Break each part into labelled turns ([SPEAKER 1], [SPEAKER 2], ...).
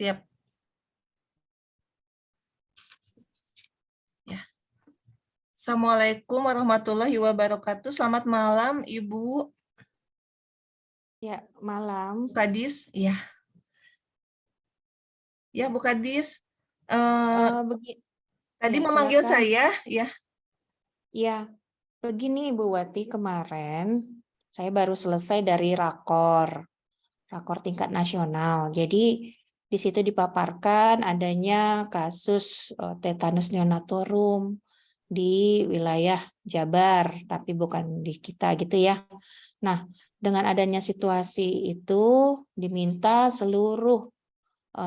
[SPEAKER 1] Siap. Ya. Assalamualaikum warahmatullahi wabarakatuh. Selamat malam, Ibu.
[SPEAKER 2] Ya, malam.
[SPEAKER 1] Bu Kadis, ya. Ya, Bu Kadis. Tadi
[SPEAKER 2] Ya,
[SPEAKER 1] memanggil
[SPEAKER 2] silakan.
[SPEAKER 1] saya, ya.
[SPEAKER 2] Ya, begini Ibu Wati, kemarin saya baru selesai dari rakor tingkat nasional. Jadi di situ dipaparkan adanya kasus tetanus neonatorum di wilayah Jabar, tapi bukan di kita gitu ya. Nah, dengan adanya situasi itu diminta seluruh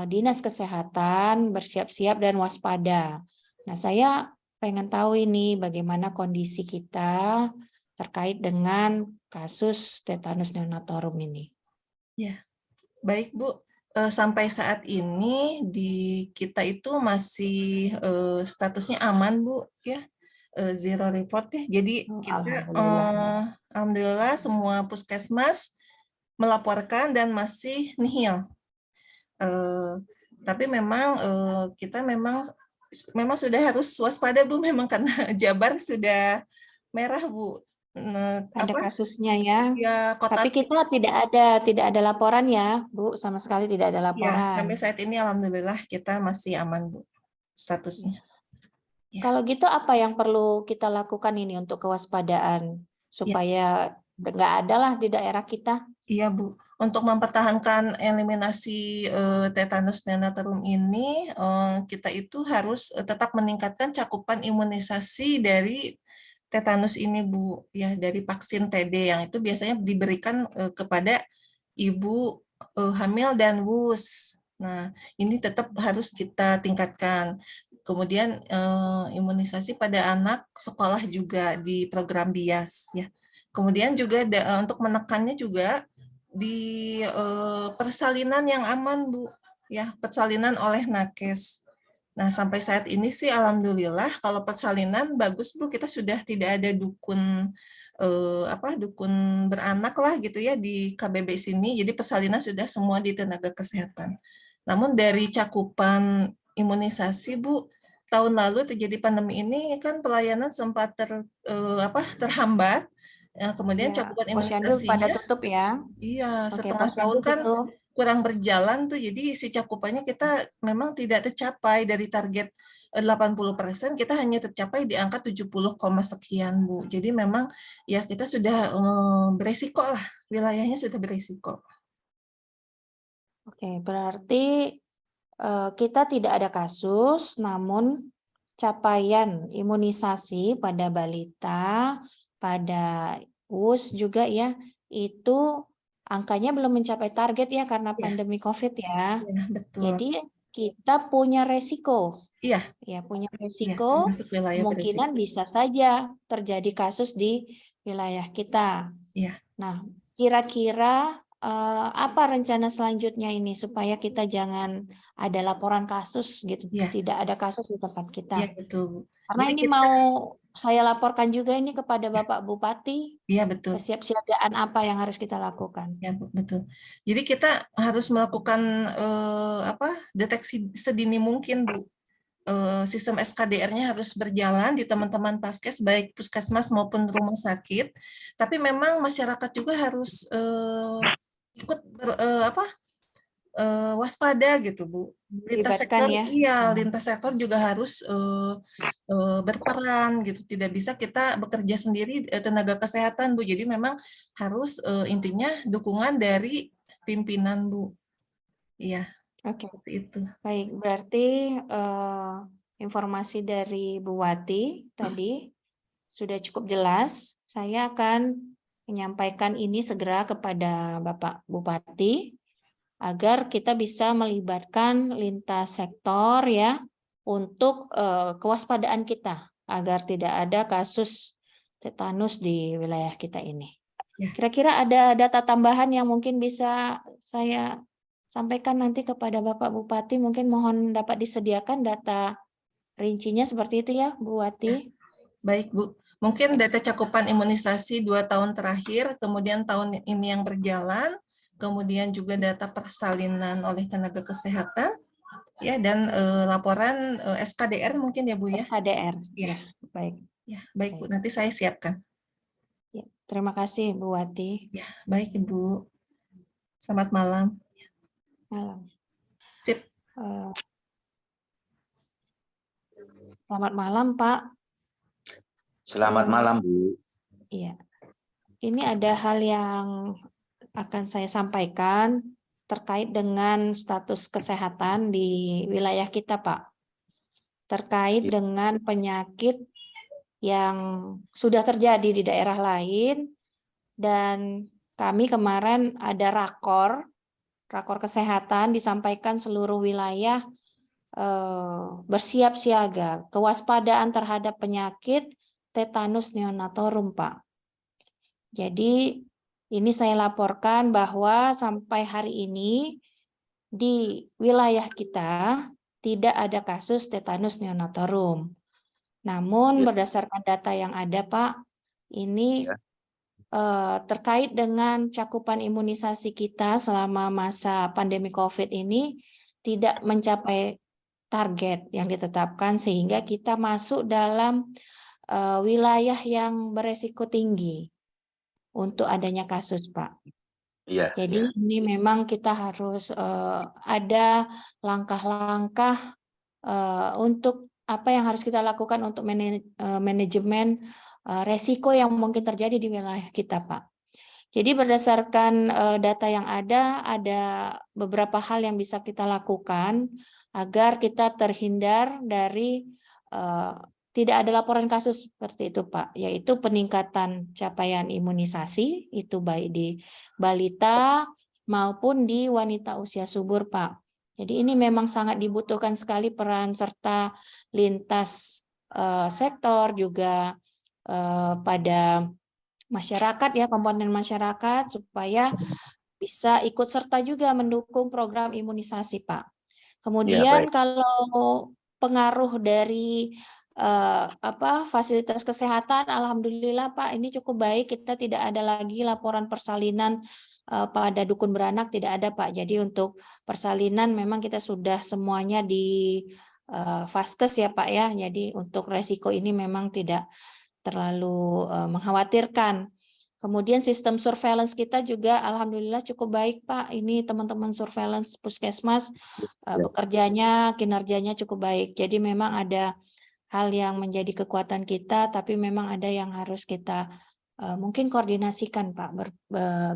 [SPEAKER 2] dinas kesehatan bersiap-siap dan waspada. Nah, saya pengen tahu ini bagaimana kondisi kita terkait dengan kasus tetanus neonatorum ini.
[SPEAKER 1] Ya, baik Bu. Sampai saat ini di kita itu masih statusnya aman Bu, ya. Zero report ya. Jadi kita alhamdulillah semua puskesmas melaporkan dan masih nihil. Tapi memang kita memang sudah harus waspada Bu, memang karena Jabar sudah merah Bu.
[SPEAKER 2] Ada kasusnya ya.
[SPEAKER 1] Ya, kota.
[SPEAKER 2] Tapi kita tidak ada laporan ya, Bu, sama sekali tidak ada laporan.
[SPEAKER 1] Ya, sampai saat ini alhamdulillah kita masih aman Bu statusnya. Ya.
[SPEAKER 2] Kalau gitu apa yang perlu kita lakukan ini untuk kewaspadaan supaya nggak ada lah di daerah kita?
[SPEAKER 1] Iya Bu, untuk mempertahankan eliminasi tetanus neonatorum ini, kita itu harus tetap meningkatkan cakupan imunisasi dari tetanus ini Bu, ya dari vaksin TD yang itu biasanya diberikan kepada ibu hamil dan wus. Nah, ini tetap harus kita tingkatkan. Kemudian imunisasi pada anak sekolah juga di program BIAS ya. Kemudian juga untuk menekannya juga di persalinan yang aman Bu, ya persalinan oleh nakes. Nah sampai saat ini sih alhamdulillah kalau persalinan bagus Bu, kita sudah tidak ada dukun dukun beranak lah gitu ya di KBB sini. Jadi persalinan sudah semua di tenaga kesehatan. Namun dari cakupan imunisasi Bu, tahun lalu terjadi pandemi ini kan pelayanan sempat terhambat. Ya, kemudian cakupan
[SPEAKER 2] Posyandu pada
[SPEAKER 1] imunisasinya,
[SPEAKER 2] tutup ya.
[SPEAKER 1] iya,
[SPEAKER 2] Oke,
[SPEAKER 1] setengah tahun
[SPEAKER 2] posyandu
[SPEAKER 1] kan
[SPEAKER 2] tutup.
[SPEAKER 1] kurang berjalan tuh, jadi si cakupannya kita memang tidak tercapai dari target 80%, kita hanya tercapai di angka 70, sekian Bu. Jadi memang ya kita sudah beresiko lah, wilayahnya sudah beresiko.
[SPEAKER 2] Oke, berarti kita tidak ada kasus, namun capaian imunisasi pada balita, pada US juga ya, itu angkanya belum mencapai target ya karena pandemi COVID ya.
[SPEAKER 1] Ya, betul.
[SPEAKER 2] Jadi kita punya resiko.
[SPEAKER 1] Iya.
[SPEAKER 2] Ya, punya
[SPEAKER 1] Ya,
[SPEAKER 2] resiko,
[SPEAKER 1] termasuk wilayah
[SPEAKER 2] kemungkinan
[SPEAKER 1] beresiko.
[SPEAKER 2] bisa saja terjadi kasus di wilayah kita.
[SPEAKER 1] Iya.
[SPEAKER 2] Nah, kira-kira apa rencana selanjutnya ini supaya kita jangan ada laporan kasus gitu, tidak ada kasus di tempat kita.
[SPEAKER 1] Iya, betul.
[SPEAKER 2] Karena
[SPEAKER 1] Jadi
[SPEAKER 2] ini mau saya laporkan juga ini kepada Bapak Bupati.
[SPEAKER 1] Iya, betul.
[SPEAKER 2] Kesiapsiagaan apa yang harus kita lakukan?
[SPEAKER 1] Ya, betul. Jadi kita harus melakukan deteksi sedini mungkin Bu. Sistem SKDR-nya harus berjalan di teman-teman Paskes, baik puskesmas maupun rumah sakit. Tapi memang masyarakat juga harus ikut waspada gitu Bu. Lintas sektor, lintas sektor juga harus berperan gitu. Tidak bisa kita bekerja sendiri tenaga kesehatan Bu. Jadi memang harus intinya dukungan dari pimpinan Bu. Iya.
[SPEAKER 2] Oke.
[SPEAKER 1] Itu.
[SPEAKER 2] Baik, berarti informasi dari Bu Wati tadi sudah cukup jelas. Saya akan menyampaikan ini segera kepada Bapak Bupati agar kita bisa melibatkan lintas sektor ya untuk kewaspadaan kita agar tidak ada kasus tetanus di wilayah kita ini. Kira-kira ada data tambahan yang mungkin bisa saya sampaikan nanti kepada Bapak Bupati, mungkin mohon dapat disediakan data rincinya seperti itu ya, Bu Wati.
[SPEAKER 1] Baik Bu, mungkin data cakupan imunisasi 2 tahun terakhir, kemudian tahun ini yang berjalan, kemudian juga data persalinan oleh tenaga kesehatan, Ya, dan laporan SKDR mungkin ya Bu ya.
[SPEAKER 2] SKDR.
[SPEAKER 1] Ya.
[SPEAKER 2] Ya, baik.
[SPEAKER 1] Ya, baik Bu,
[SPEAKER 2] Baik.
[SPEAKER 1] nanti saya siapkan.
[SPEAKER 2] Ya, terima kasih Bu Wati.
[SPEAKER 1] Ya, baik Ibu. Selamat malam.
[SPEAKER 2] Malam.
[SPEAKER 1] Sip.
[SPEAKER 2] Selamat malam Pak.
[SPEAKER 3] Selamat malam Bu.
[SPEAKER 2] Iya. Ini ada hal yang akan saya sampaikan terkait dengan status kesehatan di wilayah kita, Pak. Terkait dengan penyakit yang sudah terjadi di daerah lain, dan kami kemarin ada rakor kesehatan disampaikan seluruh wilayah bersiap siaga, kewaspadaan terhadap penyakit tetanus neonatorum, Pak. Jadi ini saya laporkan bahwa sampai hari ini di wilayah kita tidak ada kasus tetanus neonatorum. Namun berdasarkan data yang ada, Pak, ini terkait dengan cakupan imunisasi kita selama masa pandemi COVID ini tidak mencapai target yang ditetapkan, sehingga kita masuk dalam wilayah yang beresiko tinggi untuk adanya kasus, Pak.
[SPEAKER 3] Iya.
[SPEAKER 2] Jadi ini memang kita harus ada langkah-langkah untuk apa yang harus kita lakukan untuk manajemen resiko yang mungkin terjadi di wilayah kita, Pak. Jadi berdasarkan data yang ada beberapa hal yang bisa kita lakukan agar kita terhindar dari tidak ada laporan kasus seperti itu, Pak, yaitu peningkatan capaian imunisasi, itu baik di balita maupun di wanita usia subur, Pak. Jadi ini memang sangat dibutuhkan sekali peran serta lintas sektor, juga pada masyarakat ya, komponen masyarakat, supaya bisa ikut serta juga mendukung program imunisasi, Pak. Kemudian kalau pengaruh dari fasilitas kesehatan, alhamdulillah Pak, ini cukup baik. Kita tidak ada lagi laporan persalinan pada dukun beranak, tidak ada Pak. Jadi untuk persalinan memang kita sudah semuanya di vaskes ya Pak ya. Jadi untuk resiko ini memang tidak terlalu mengkhawatirkan. Kemudian sistem surveillance kita juga alhamdulillah cukup baik Pak. Ini teman-teman surveillance puskesmas bekerjanya, kinerjanya cukup baik. Jadi memang ada hal yang menjadi kekuatan kita, tapi memang ada yang harus kita mungkin koordinasikan Pak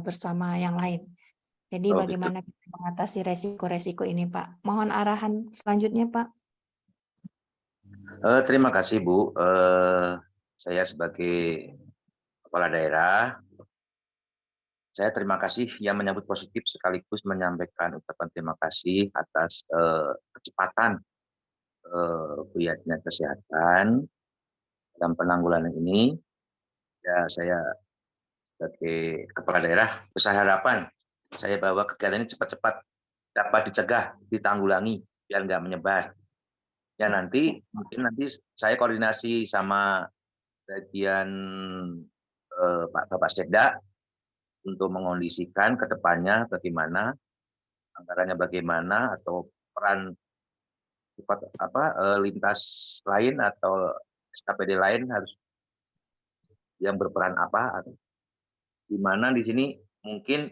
[SPEAKER 2] bersama yang lain. Jadi bagaimana kita mengatasi resiko-resiko ini Pak. Mohon arahan selanjutnya Pak.
[SPEAKER 3] Terima kasih Bu. Saya sebagai kepala daerah, saya terima kasih yang menyambut positif sekaligus menyampaikan ucapan terima kasih atas kecepatan Bu Dinas Kesehatan dalam penanggulangan ini. Ya, saya sebagai kepala daerah besar harapan saya bahwa kegiatan ini cepat-cepat dapat dicegah, ditanggulangi biar nggak menyebar. Ya nanti mungkin saya koordinasi sama bagian Pak Bapak Sekda untuk mengondisikan ke depannya bagaimana, anggarannya bagaimana, atau peran lintas lain atau SKPD lain harus yang berperan apa, atau di mana di sini mungkin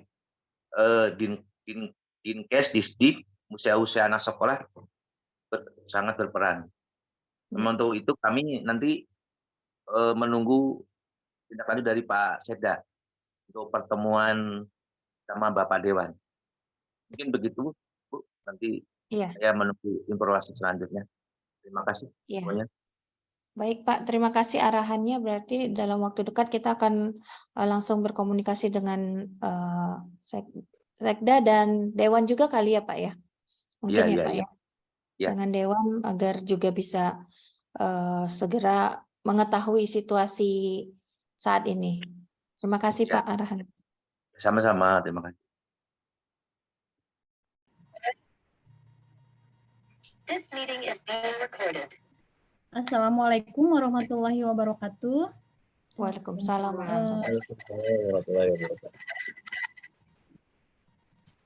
[SPEAKER 3] Dinkes, Disdik, usia anak sekolah sangat berperan. Untuk itu kami nanti menunggu tindak lanjut dari Pak Sekda untuk pertemuan sama Bapak Dewan. Mungkin begitu, Bu. Nanti saya menunggu informasi selanjutnya. Terima kasih semuanya.
[SPEAKER 2] Baik Pak, terima kasih arahannya. Berarti dalam waktu dekat kita akan langsung berkomunikasi dengan Sekda dan Dewan juga kali ya Pak ya? Mungkin ya Pak ya? Dengan Dewan agar juga bisa segera mengetahui situasi saat ini. Terima kasih Pak arahan.
[SPEAKER 3] Sama-sama, terima kasih.
[SPEAKER 4] This meeting is being recorded.
[SPEAKER 5] Assalamualaikum warahmatullahi wabarakatuh.
[SPEAKER 2] Waalaikumsalam.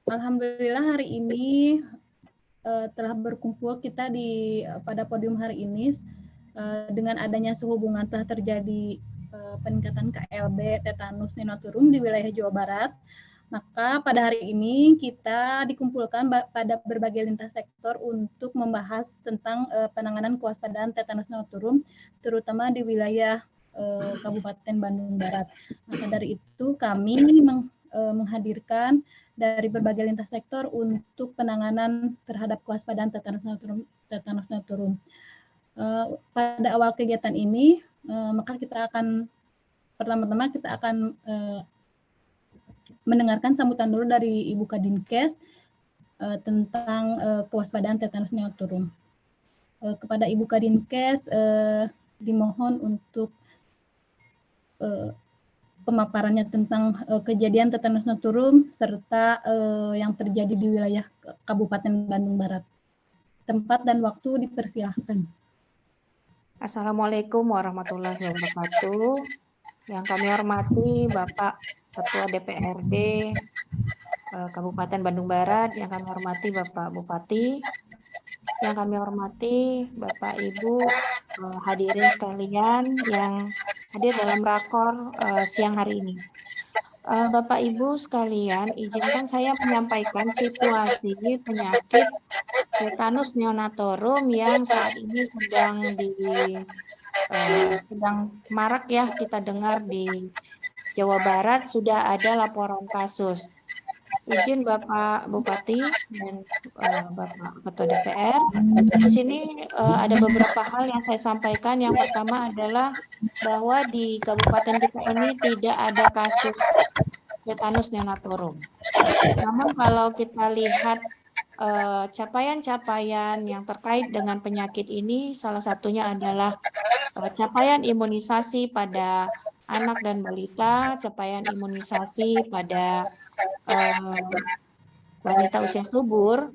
[SPEAKER 5] Alhamdulillah hari ini telah berkumpul kita pada podium hari ini dengan adanya sehubungan telah terjadi peningkatan KLB tetanus neonatorium di wilayah Jawa Barat. Maka pada hari ini kita dikumpulkan pada berbagai lintas sektor untuk membahas tentang penanganan kewaspadaan tetanus neonatorium, terutama di wilayah Kabupaten Bandung Barat. Maka dari itu kami menghadirkan dari berbagai lintas sektor untuk penanganan terhadap kewaspadaan tetanus neonatorium. Pada awal kegiatan ini, maka kita akan pertama-tama kita akan mendengarkan sambutan dulu dari Ibu Kadinkes tentang kewaspadaan tetanus neonatorium. Kepada Ibu Kadinkes dimohon untuk pemaparannya tentang kejadian tetanus neonatorium serta yang terjadi di wilayah Kabupaten Bandung Barat. Tempat dan waktu dipersilahkan.
[SPEAKER 2] Assalamualaikum warahmatullahi wabarakatuh. Yang kami hormati Bapak Ketua DPRD Kabupaten Bandung Barat, yang kami hormati Bapak Bupati, yang kami hormati Bapak Ibu hadirin sekalian yang hadir dalam rakor siang hari ini. Bapak Ibu sekalian, izinkan saya menyampaikan situasi penyakit tetanus neonatorium yang saat ini sedang marak ya kita dengar di Jawa Barat. Sudah ada laporan kasus. Izin Bapak Bupati dan Bapak Ketua DPR. Di sini ada beberapa hal yang saya sampaikan. Yang pertama adalah bahwa di kabupaten kita ini tidak ada kasus tetanus neonatorium. Namun kalau kita lihat capaian-capaian yang terkait dengan penyakit ini, salah satunya adalah capaian imunisasi pada anak dan balita, capaian imunisasi pada wanita usia subur,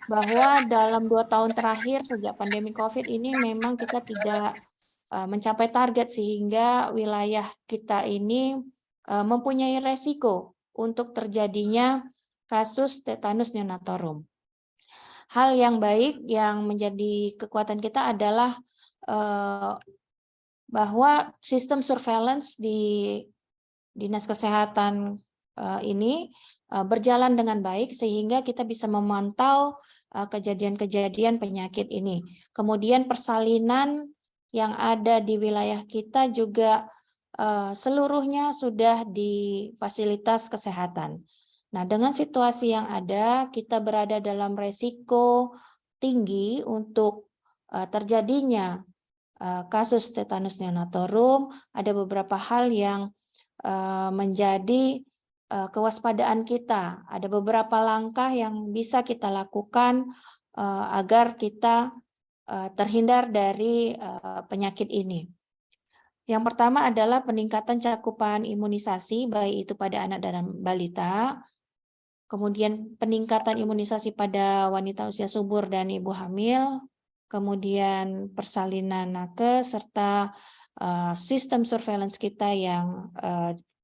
[SPEAKER 2] bahwa dalam 2 tahun terakhir sejak pandemi COVID ini memang kita tidak mencapai target, sehingga wilayah kita ini mempunyai resiko untuk terjadinya kasus tetanus neonatorium. Hal yang baik yang menjadi kekuatan kita adalah bahwa sistem surveillance di Dinas Kesehatan ini berjalan dengan baik sehingga kita bisa memantau kejadian-kejadian penyakit ini. Kemudian persalinan yang ada di wilayah kita juga seluruhnya sudah di fasilitas kesehatan. Nah, dengan situasi yang ada, kita berada dalam resiko tinggi untuk terjadinya kasus tetanus neonatorium. Ada beberapa hal yang menjadi kewaspadaan kita. Ada beberapa langkah yang bisa kita lakukan agar kita terhindar dari penyakit ini. Yang pertama adalah peningkatan cakupan imunisasi, baik itu pada anak dan balita, kemudian peningkatan imunisasi pada wanita usia subur dan ibu hamil, kemudian persalinan nakes, serta sistem surveillance kita yang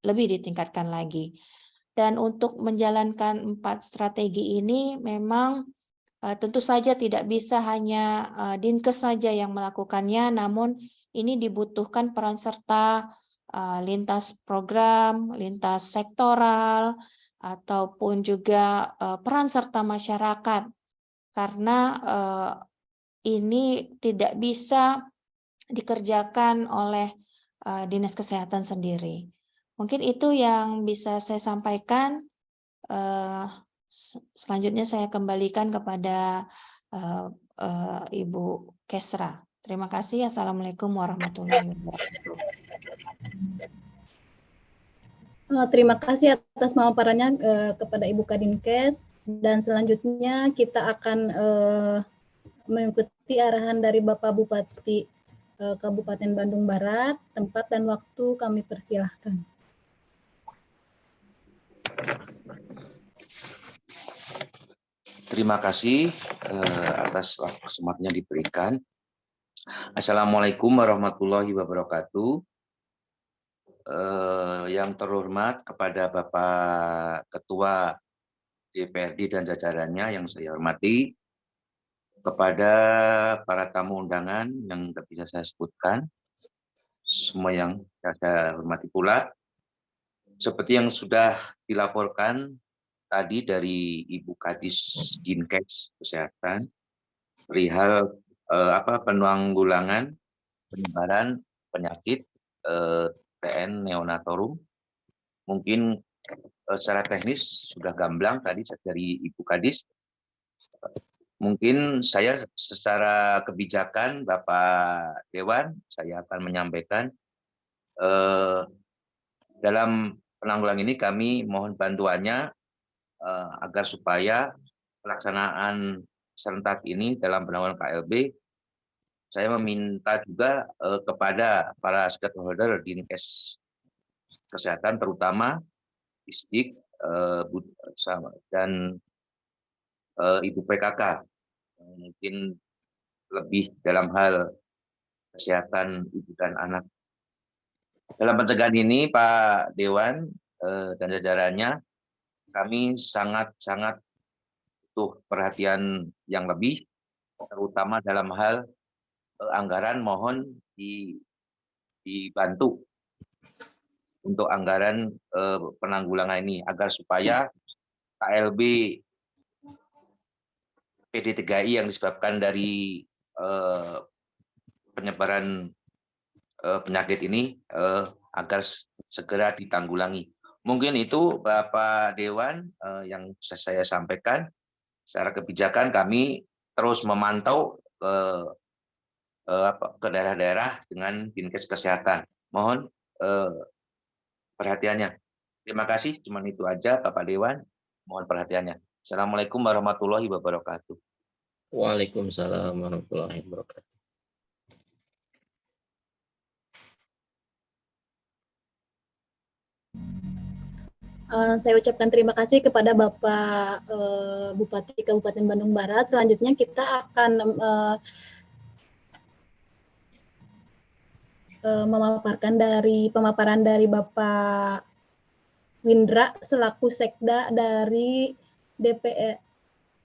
[SPEAKER 2] lebih ditingkatkan lagi. Dan untuk menjalankan 4 strategi ini memang tentu saja tidak bisa hanya Dinkes saja yang melakukannya, namun ini dibutuhkan peran serta lintas program, lintas sektoral, ataupun juga peran serta masyarakat, karena ini tidak bisa dikerjakan oleh Dinas Kesehatan sendiri. Mungkin itu yang bisa saya sampaikan. Selanjutnya saya kembalikan kepada Ibu Kesra. Terima kasih. Assalamualaikum warahmatullahi wabarakatuh.
[SPEAKER 5] Terima kasih atas pemaparannya kepada Ibu Kadinkes, dan selanjutnya kita akan mengikuti arahan dari Bapak Bupati Kabupaten Bandung Barat. Tempat dan waktu kami persilahkan.
[SPEAKER 3] Terima kasih atas waktu kesempatan yang diberikan. Assalamualaikum warahmatullahi wabarakatuh. Yang terhormat kepada Bapak Ketua DPRD dan jajarannya yang saya hormati, kepada para tamu undangan yang tidak bisa saya sebutkan, semua yang saya hormati pula, seperti yang sudah dilaporkan tadi dari Ibu Kadis Dinkes Kesehatan, perihal penanggulangan penyebaran penyakit TN neonatorum. Mungkin secara teknis sudah gamblang tadi dari Ibu Kadis. Mungkin saya secara kebijakan Bapak Dewan, saya akan menyampaikan dalam penanggulangan ini kami mohon bantuannya agar supaya pelaksanaan serentak ini dalam penanggulangan KLB, saya meminta juga kepada para stakeholder di Dinkes Kesehatan, terutama Disdik dan Ibu PKK, mungkin lebih dalam hal kesehatan ibu dan anak. Dalam pencegahan ini, Pak Dewan dan jajarannya, kami sangat-sangat butuh perhatian yang lebih, terutama dalam hal anggaran. Mohon dibantu untuk anggaran penanggulangan ini, agar supaya KLB PD3I yang disebabkan dari penyebaran penyakit ini agar segera ditanggulangi. Mungkin itu Bapak Dewan yang bisa saya sampaikan. Secara kebijakan kami terus memantau ke daerah-daerah dengan Dinkes Kesehatan. Mohon perhatiannya. Terima kasih, cuma itu aja Bapak Dewan. Mohon perhatiannya. Assalamualaikum warahmatullahi wabarakatuh.
[SPEAKER 6] Waalaikumsalam warahmatullahi wabarakatuh.
[SPEAKER 5] Saya ucapkan terima kasih kepada Bapak Bupati Kabupaten Bandung Barat. Selanjutnya kita akan memaparkan pemaparan dari Bapak Windra selaku Sekda dari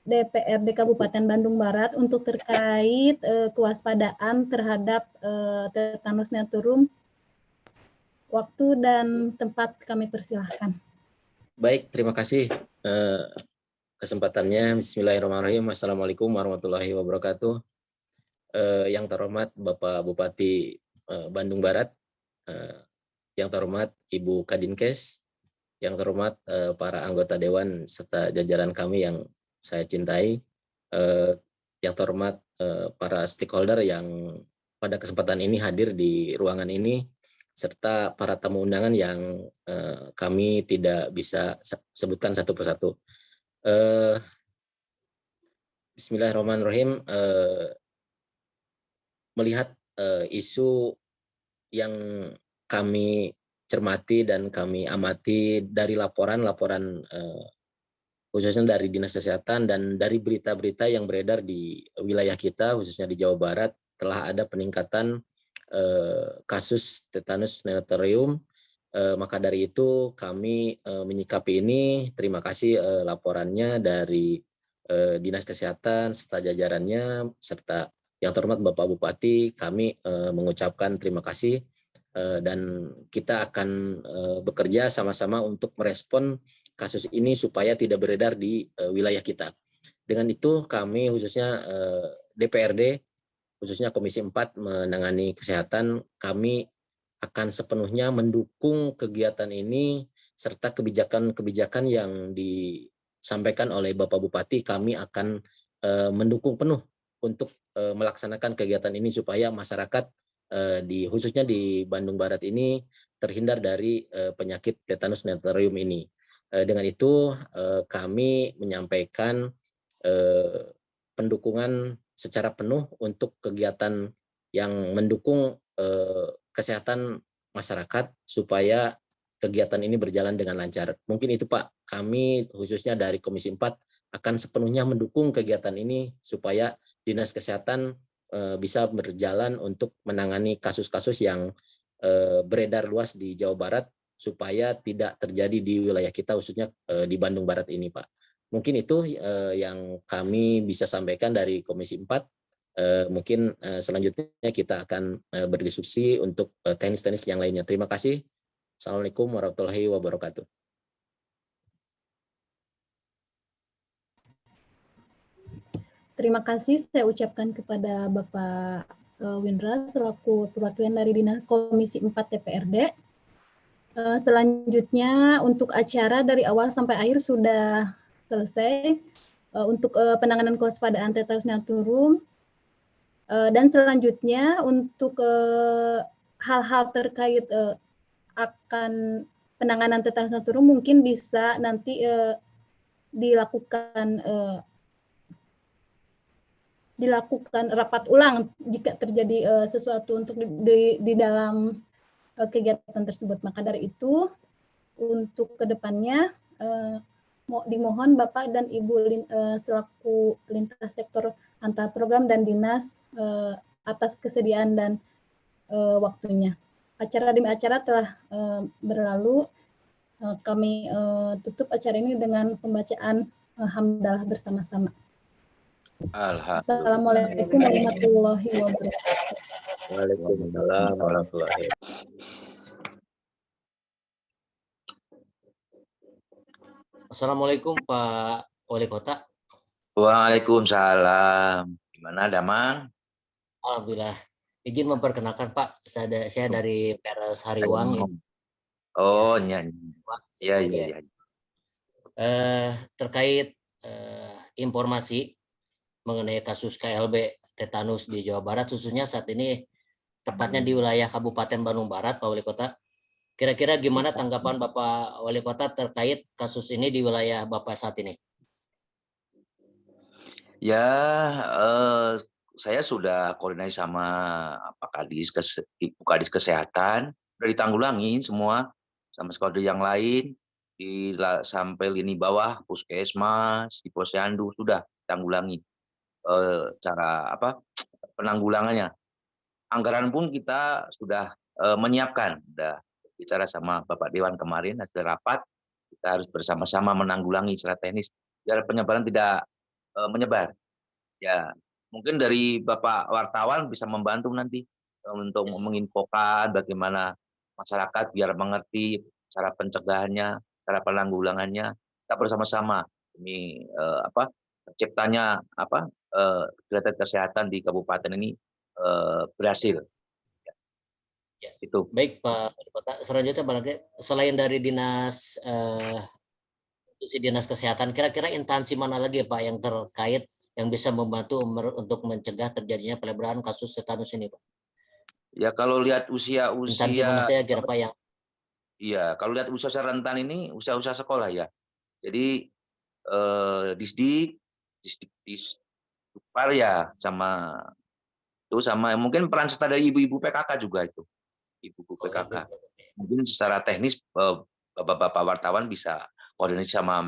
[SPEAKER 5] DPRD Kabupaten Bandung Barat untuk terkait kewaspadaan terhadap tetanus neonarum. Waktu dan tempat kami persilahkan.
[SPEAKER 6] Baik, terima kasih kesempatannya. Bismillahirrahmanirrahim. Assalamualaikum warahmatullahi wabarakatuh. Yang terhormat Bapak Bupati Bandung Barat, yang terhormat Ibu Kadinkes, yang terhormat para anggota Dewan serta jajaran kami yang saya cintai, yang terhormat para stakeholder yang pada kesempatan ini hadir di ruangan ini, serta para tamu undangan yang kami tidak bisa sebutkan satu persatu. Bismillahirrahmanirrahim. Melihat isu yang kami cermati dan kami amati dari laporan khususnya dari Dinas Kesehatan dan dari berita-berita yang beredar di wilayah kita, khususnya di Jawa Barat, telah ada peningkatan kasus tetanus neonatorium. Maka dari itu kami menyikapi ini. Terima kasih laporannya dari Dinas Kesehatan serta jajarannya, serta yang terhormat Bapak Bupati. Kami mengucapkan terima kasih dan kita akan bekerja sama-sama untuk merespon kasus ini supaya tidak beredar di wilayah kita. Dengan itu kami khususnya DPRD, khususnya Komisi 4 menangani kesehatan, kami akan sepenuhnya mendukung kegiatan ini serta kebijakan-kebijakan yang disampaikan oleh Bapak Bupati. Kami akan mendukung penuh untuk melaksanakan kegiatan ini supaya masyarakat khususnya di Bandung Barat ini terhindar dari penyakit tetanus neonatorium ini. Dengan itu kami menyampaikan pendukungan secara penuh untuk kegiatan yang mendukung kesehatan masyarakat supaya kegiatan ini berjalan dengan lancar. Mungkin itu Pak, kami khususnya dari Komisi 4 akan sepenuhnya mendukung kegiatan ini supaya Dinas Kesehatan bisa berjalan untuk menangani kasus-kasus yang beredar luas di Jawa Barat supaya tidak terjadi di wilayah kita khususnya di Bandung Barat ini Pak. Mungkin itu yang kami bisa sampaikan dari Komisi 4. Mungkin selanjutnya kita akan berdiskusi untuk teknis-teknis yang lainnya. Terima kasih. Assalamualaikum warahmatullahi wabarakatuh.
[SPEAKER 5] Terima kasih saya ucapkan kepada Bapak Windra selaku perwakilan dari Komisi 4 DPRD. Selanjutnya untuk acara dari awal sampai akhir sudah selesai. Untuk penanganan kewaspadaan tetanus neonatal dan selanjutnya untuk hal-hal terkait akan penanganan tetanus neonatal mungkin bisa nanti dilakukan rapat ulang jika terjadi sesuatu untuk di dalam kegiatan tersebut. Maka dari itu untuk kedepannya dimohon Bapak dan Ibu selaku lintas sektor antar program dan dinas atas kesediaan dan waktunya. Acara demi acara telah berlalu. Kami tutup acara ini dengan pembacaan hamdalah bersama-sama. Assalamualaikum warahmatullahi wabarakatuh.
[SPEAKER 6] Waalaikumsalam warahmatullahi wabarakatuh.
[SPEAKER 7] Assalamualaikum Pak Wali Kota.
[SPEAKER 3] Waalaikumsalam. Gimana, Damang?
[SPEAKER 7] Alhamdulillah. Izin memperkenalkan Pak, saya dari Peres Hariwang.
[SPEAKER 3] Oh, nyanyi. Ya.
[SPEAKER 7] Terkait informasi mengenai kasus KLB tetanus di Jawa Barat, khususnya saat ini tepatnya di wilayah Kabupaten Bandung Barat, Pak Wali Kota. Kira-kira gimana tanggapan Bapak Wali Kota terkait kasus ini di wilayah Bapak saat ini?
[SPEAKER 3] Ya, saya sudah koordinasi sama Pak Kadis Kesehatan, sudah ditanggulangin semua sama sekolah yang lain sampai lini bawah, puskesmas, di posyandu sudah tanggulangi cara penanggulangannya. Anggaran pun kita sudah menyiapkan, sudah bicara sama Bapak Dewan kemarin hasil rapat, kita harus bersama-sama menanggulangi secara teknis biar penyebaran tidak menyebar. Ya, mungkin dari Bapak wartawan bisa membantu nanti untuk menginfokan bagaimana masyarakat biar mengerti cara pencegahannya, cara penanggulangannya. Kita bersama-sama ini terciptanya kegiatan kesehatan di kabupaten ini berhasil.
[SPEAKER 7] Ya.
[SPEAKER 3] Itu.
[SPEAKER 7] Baik Pak Wali Kota. Selanjutnya selain dari dinas kesehatan, kira-kira instansi mana lagi Pak yang terkait yang bisa membantu untuk mencegah terjadinya pelebaran kasus tetanus ini Pak?
[SPEAKER 3] Ya kalau lihat
[SPEAKER 7] Instansi mana saya kira Pak yang?
[SPEAKER 3] Iya, kalau lihat usia rentan ini usia sekolah ya. Jadi Disdik ya sama mungkin peran serta dari ibu-ibu PKK juga itu. Ibu PKK. Mungkin secara teknis Bapak-bapak wartawan bisa koordinasi sama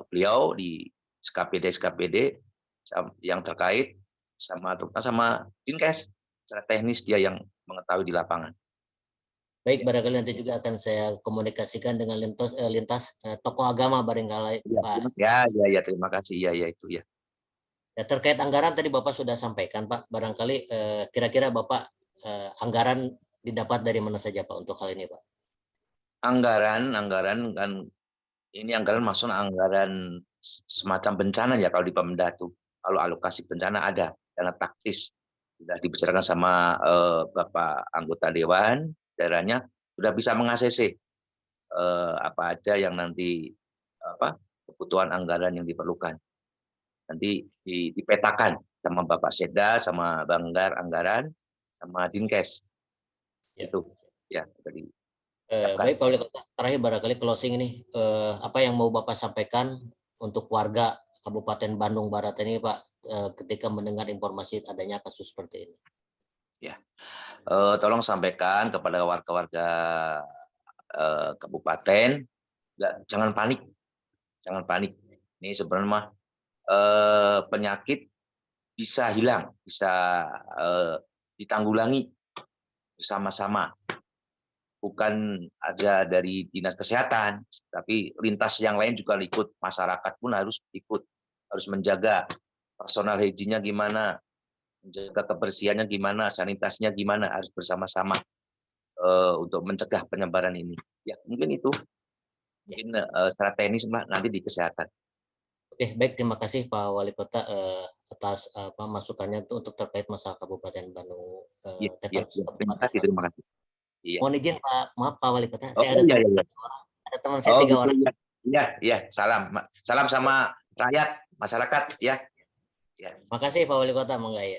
[SPEAKER 3] beliau di SKPD yang terkait sama Dinkes. Secara teknis dia yang mengetahui di lapangan.
[SPEAKER 7] Baik, barangkali nanti juga akan saya komunikasikan dengan lintas tokoh agama barangkali Pak.
[SPEAKER 3] Ya, terima kasih. Ya itu ya.
[SPEAKER 7] Ya, terkait anggaran tadi Bapak sudah sampaikan Pak, barangkali kira-kira Bapak anggaran didapat dari mana saja Pak untuk hal ini Pak? Anggaran
[SPEAKER 3] kan ini anggaran masuk anggaran semacam bencana ya kalau di Pemda tuh. Kalau alokasi bencana ada dana taktis sudah dibicarakan sama Bapak anggota dewan daerahnya sudah bisa meng-ACC apa aja yang nanti kebutuhan anggaran yang diperlukan. Nanti dipetakan sama Bapak Seda, sama Banggar anggaran, sama Dinkes.
[SPEAKER 7] Ya.
[SPEAKER 3] Itu ya tadi.
[SPEAKER 7] Baik Pak Wali Kota, terakhir barangkali closing ini apa yang mau Bapak sampaikan untuk warga Kabupaten Bandung Barat ini Pak ketika mendengar informasi adanya kasus seperti ini?
[SPEAKER 3] Ya, tolong sampaikan kepada warga-warga kabupaten, jangan panik. Ini sebenarnya penyakit bisa hilang, bisa ditanggulangi bersama-sama. bukan aja dari dinas kesehatan, tapi lintas yang lain juga ikut, masyarakat pun harus ikut, harus menjaga personal hygiene-nya gimana, menjaga kebersihannya gimana, sanitasinya gimana, harus bersama-sama untuk mencegah penyebaran ini. Ya mungkin itu, mungkin secara teknis Mbak nanti di kesehatan.
[SPEAKER 7] Oke, baik, terima kasih Pak Wali Kota atas masukannya untuk terkait masalah Kabupaten Bandung.
[SPEAKER 3] Iya,
[SPEAKER 7] Tetanus
[SPEAKER 3] terima
[SPEAKER 7] Kabupaten
[SPEAKER 3] kasih, terima
[SPEAKER 7] Bandung.
[SPEAKER 3] kasih. Iya.
[SPEAKER 7] Mohon izin Pak, maaf Pak Wali Kota,
[SPEAKER 3] Oh
[SPEAKER 7] saya ada
[SPEAKER 3] iya,
[SPEAKER 7] teman,
[SPEAKER 3] iya.
[SPEAKER 7] ada teman saya
[SPEAKER 3] Oh
[SPEAKER 7] 3
[SPEAKER 3] gitu
[SPEAKER 7] orang.
[SPEAKER 3] ya. Iya, iya, salam sama rakyat, masyarakat ya. Ya.
[SPEAKER 7] Makasih Pak Wali Kota, monggo ya.